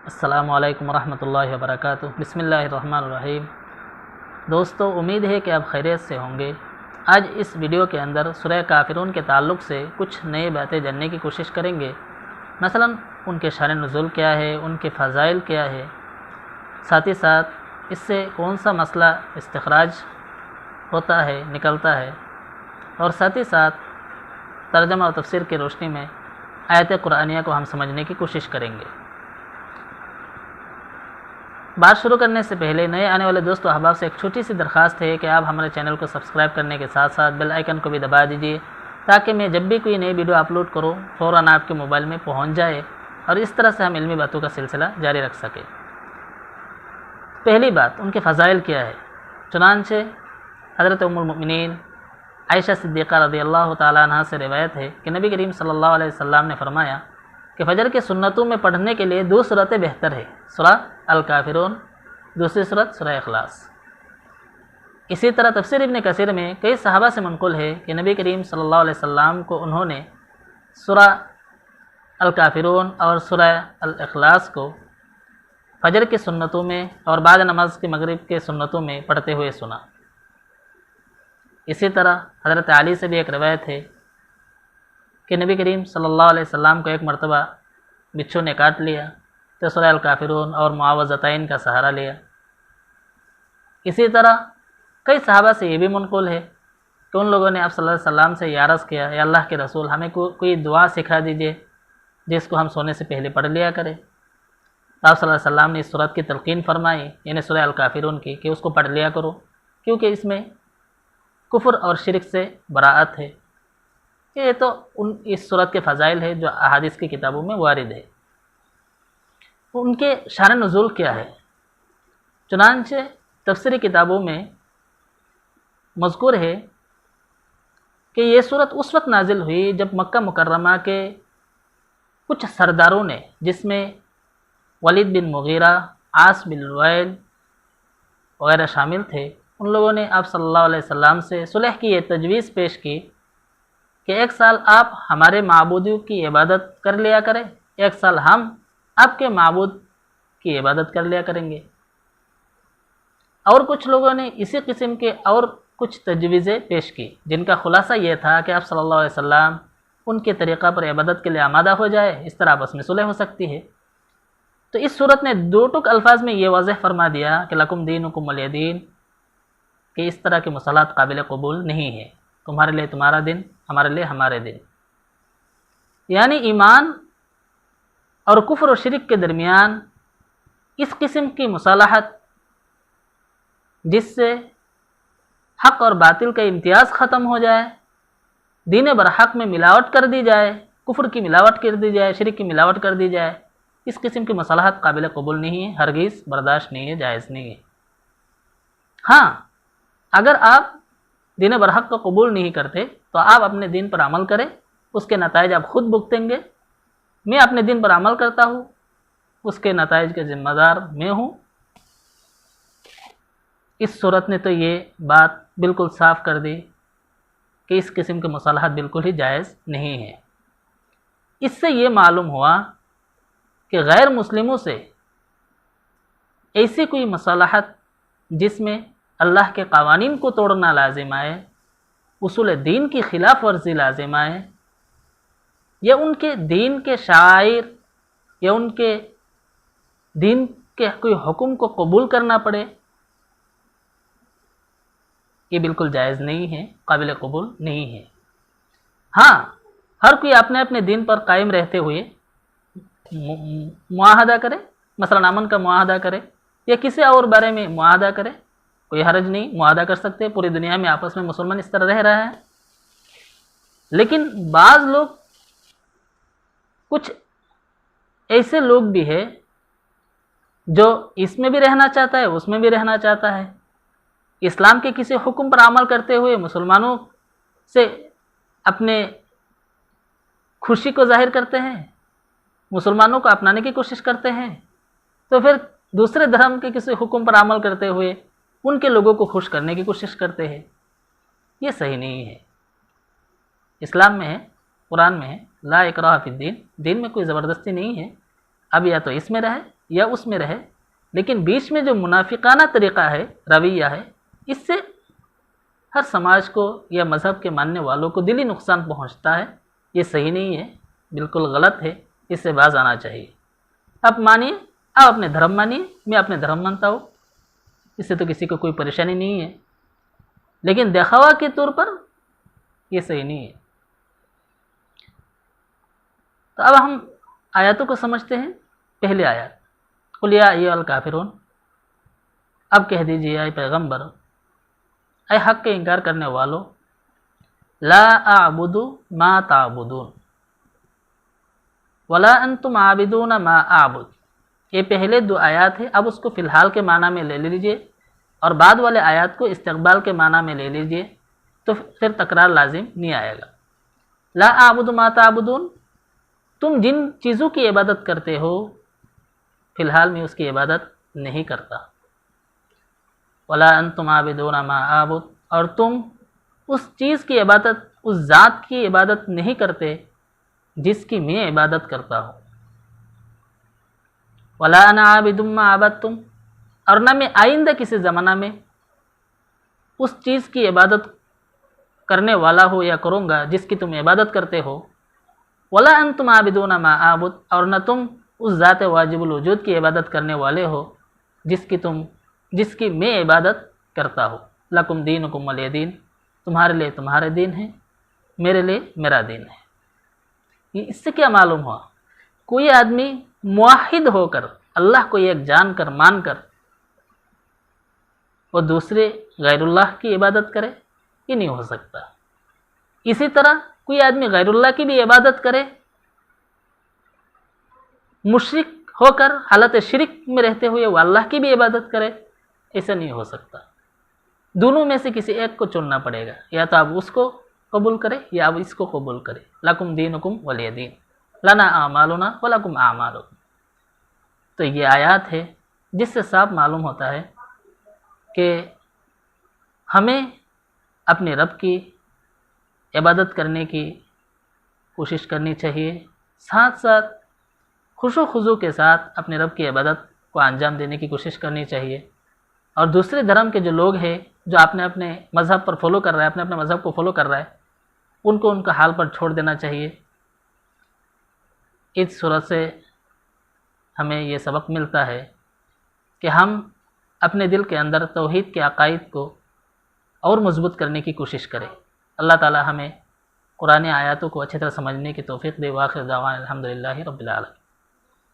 السلام علیکم ورحمۃ اللہ وبرکاتہ۔ بسم اللہ الرحمن الرحیم۔ دوستو، امید ہے کہ آپ خیریت سے ہوں گے۔ آج اس ویڈیو کے اندر سورہ کافرون کے تعلق سے کچھ نئی باتیں جاننے کی کوشش کریں گے، مثلا ان کے شان نزول کیا ہے، ان کے فضائل کیا ہے، ساتھ ہی ساتھ اس سے کون سا مسئلہ استخراج ہوتا ہے، نکلتا ہے، اور ساتھ ہی ساتھ ترجمہ اور تفسیر کی روشنی میں آیت قرآنیہ کو ہم سمجھنے کی کوشش کریں گے۔ بات شروع کرنے سے پہلے نئے آنے والے دوست و احباب سے ایک چھوٹی سی درخواست ہے کہ آپ ہمارے چینل کو سبسکرائب کرنے کے ساتھ ساتھ بیل آئیکن کو بھی دبا دیجیے تاکہ میں جب بھی کوئی نئی ویڈیو اپلوڈ کروں فوراً آپ کے موبائل میں پہنچ جائے اور اس طرح سے ہم علمی باتوں کا سلسلہ جاری رکھ سکیں۔ پہلی بات، ان کے فضائل کیا ہے۔ چنانچہ حضرت ام المؤمنین عائشہ صدیقہ رضی اللہ تعالیٰ عنہ سے روایت ہے کہ نبی کریم صلی اللہ علیہ وسلم نے فرمایا کہ فجر کے سنتوں میں پڑھنے کے لیے دو صورتیں بہتر ہے، سورہ الکافرون، دوسری صورت سورہ اخلاص۔ اسی طرح تفسیر ابن کثیر میں کئی صحابہ سے منقول ہے کہ نبی کریم صلی اللہ علیہ وسلم کو انہوں نے سورہ الکافرون اور سورہ الاخلاص کو فجر کی سنتوں میں اور بعد نماز کے مغرب کے سنتوں میں پڑھتے ہوئے سنا۔ اسی طرح حضرت علی سے بھی ایک روایت ہے کہ نبی کریم صلی اللہ علیہ وسلم کو ایک مرتبہ بچھو نے کاٹ لیا تو سورہ الکافرون اور معوذتین کا سہارا لیا۔ اسی طرح کئی صحابہ سے یہ بھی منقول ہے کہ ان لوگوں نے آپ صلی اللہ علیہ وسلم سے یہ عرض کیا، اے اللہ کے رسول، ہمیں کوئی دعا سکھا دیجئے جس کو ہم سونے سے پہلے پڑھ لیا کریں۔ آپ صلی اللہ علیہ وسلم نے اس سورت کی تلقین فرمائی، یعنی سورہ الکافرون کی، کہ اس کو پڑھ لیا کرو کیونکہ اس میں کفر اور شرک سے براءت ہے۔ یہ تو اس سورت کے فضائل ہے جو احادیث کی کتابوں میں وارد ہے۔ ان کے شان نزول کیا ہے؟ چنانچہ تفسیری کتابوں میں مذکور ہے کہ یہ سورت اس وقت نازل ہوئی جب مکہ مکرمہ کے کچھ سرداروں نے، جس میں ولید بن مغیرہ، عاص بن وائل وغیرہ شامل تھے، ان لوگوں نے آپ صلی اللہ علیہ وسلم سے صلح کی یہ تجویز پیش کی کہ ایک سال آپ ہمارے معبودوں کی عبادت کر لیا کریں، ایک سال ہم آپ کے معبود کی عبادت کر لیا کریں گے۔ اور کچھ لوگوں نے اسی قسم کے اور کچھ تجویزیں پیش کی جن کا خلاصہ یہ تھا کہ آپ صلی اللہ علیہ وسلم ان کے طریقہ پر عبادت کے لیے آمادہ ہو جائے، اس طرح آپس میں صلح ہو سکتی ہے۔ تو اس صورت نے دو ٹک الفاظ میں یہ واضح فرما دیا کہ لکم دینکم ولی دین، کہ اس طرح کے مصالحات قابل قبول نہیں ہے، تمہارے لیے تمہارا دن، ہمارے لیے ہمارے دن۔ یعنی ایمان اور کفر و شرک کے درمیان اس قسم کی مصالحت جس سے حق اور باطل کا امتیاز ختم ہو جائے، دین برحق میں ملاوٹ کر دی جائے، کفر کی ملاوٹ کر دی جائے، شرک کی ملاوٹ کر دی جائے، اس قسم کی مصالحت قابل قبول نہیں ہے، ہرگز برداشت نہیں ہے، جائز نہیں ہے۔ ہاں، اگر آپ دین برحق کو قبول نہیں کرتے تو آپ اپنے دین پر عمل کریں، اس کے نتائج آپ خود بھگتیں گے۔ میں اپنے دین پر عمل کرتا ہوں، اس کے نتائج کے ذمہ دار میں ہوں۔ اس صورت نے تو یہ بات بالکل صاف کر دی کہ اس قسم کی مصالحت بالکل ہی جائز نہیں ہے۔ اس سے یہ معلوم ہوا کہ غیر مسلموں سے ایسی کوئی مصالحت جس میں اللہ کے قوانین کو توڑنا لازم آئے، اصول دین کی خلاف ورزی لازم آئے، یا ان کے دین کے شعائر یا ان کے دین کے کوئی حکم کو قبول کرنا پڑے، یہ بالکل جائز نہیں ہے، قابل قبول نہیں ہے۔ ہاں، ہر کوئی اپنے اپنے دین پر قائم رہتے ہوئے معاہدہ کرے، مثلا امن کا معاہدہ کرے یا کسی اور بارے میں معاہدہ کرے، کوئی حرج نہیں، معاہدہ کر سکتے، پوری دنیا میں آپس میں مسلمان اس طرح رہ رہا ہے۔ لیکن بعض لوگ، کچھ ایسے لوگ بھی ہیں جو اس میں بھی رہنا چاہتا ہے، اس میں بھی رہنا چاہتا ہے، اسلام کے کسی حکم پر عمل کرتے ہوئے مسلمانوں سے اپنے خوشی کو ظاہر کرتے ہیں، مسلمانوں کو اپنانے کی کوشش کرتے ہیں، تو پھر دوسرے دھرم کے کسی حکم پر عمل کرتے ہوئے ان کے لوگوں کو خوش کرنے کی کوشش کرتے ہیں۔ یہ صحیح نہیں ہے۔ اسلام میں ہے، قرآن میں ہے، لا اکراہ فی الدین، دین میں کوئی زبردستی نہیں ہے، اب یا تو اس میں رہے یا اس میں رہے، لیکن بیچ میں جو منافقانہ طریقہ ہے، رویہ ہے، اس سے ہر سماج کو یا مذہب کے ماننے والوں کو دلی نقصان پہنچتا ہے۔ یہ صحیح نہیں ہے، بالکل غلط ہے، اس سے باز آنا چاہیے۔ آپ مانیے، آپ اپنے دھرم مانیے، میں اپنے دھرم مانتا ہوں، اس سے تو کسی کو کوئی پریشانی نہیں ہے، لیکن دکھاوا کے طور پر یہ صحیح نہیں ہے۔ تو اب ہم آیاتوں کو سمجھتے ہیں۔ پہلے آیات، قل یا ایھا الکافرون، اب کہہ دیجیے اے پیغمبر، اے حق کے انکار کرنے والو، لا اعبد ما تعبدون ولا انتم عابدون ما اعبد۔ یہ پہلے دو آیات ہیں، اب اس کو فی الحال کے معنی میں لے لیجئے اور بعد والے آیات کو استقبال کے معنی میں لے لیجئے، تو پھر تکرار لازم نہیں آئے گا۔ لا اعبد ما تعبدون، تم جن چیزوں کی عبادت کرتے ہو فی الحال میں اس کی عبادت نہیں کرتا۔ ولا انتم عابدون ما اعبد، اور تم اس چیز کی عبادت، اس ذات کی عبادت نہیں کرتے جس کی میں عبادت کرتا ہوں۔ ولا انا عابد ما عبدتم، اور نہ میں آئندہ کسی زمانہ میں اس چیز کی عبادت کرنے والا ہو یا کروں گا جس کی تم عبادت کرتے ہو۔ ولا انتم عابدون ما اعبد، اور نہ تم اس ذات واجب الوجود کی عبادت کرنے والے ہو جس کی میں عبادت کرتا ہوں۔ لکم دینکم ولی دین، تمہارے لیے تمہارے دین ہے، میرے لیے میرا دین ہے۔ یہ اس سے کیا معلوم ہوا؟ کوئی آدمی موحد ہو کر، اللہ کو ایک جان کر، مان کر، وہ دوسرے غیر اللہ کی عبادت کرے، یہ نہیں ہو سکتا۔ اسی طرح کوئی آدمی غیر اللہ کی بھی عبادت کرے، مشرک ہو کر حالت شرک میں رہتے ہوئے وہ اللہ کی بھی عبادت کرے، ایسا نہیں ہو سکتا۔ دونوں میں سے کسی ایک کو چننا پڑے گا، یا تو آپ اس کو قبول کرے یا آپ اس کو قبول کرے۔ لکم دینکم ولی دین، لنا اعمالنا ولکم اعمالکم۔ تو یہ آیات ہے جس سے صاف معلوم ہوتا ہے کہ ہمیں اپنے رب کی عبادت کرنے کی کوشش کرنی چاہیے، ساتھ ساتھ خوش و خضوع کے ساتھ اپنے رب کی عبادت کو انجام دینے کی کوشش کرنی چاہیے۔ اور دوسرے دھرم کے جو لوگ ہیں جو اپنے مذہب پر فالو کر رہا ہے، اپنے مذہب کو فالو کر رہا ہے، ان کو ان کا حال پر چھوڑ دینا چاہیے۔ اس صورت سے ہمیں یہ سبق ملتا ہے کہ ہم اپنے دل کے اندر توحید کے عقائد کو اور مضبوط کرنے کی کوشش کریں۔ اللہ تعالی ہمیں قرآن آیاتوں کو اچھی طرح سمجھنے کی توفیق دے۔ وآخر دعوانا الحمدللہ رب العالمین۔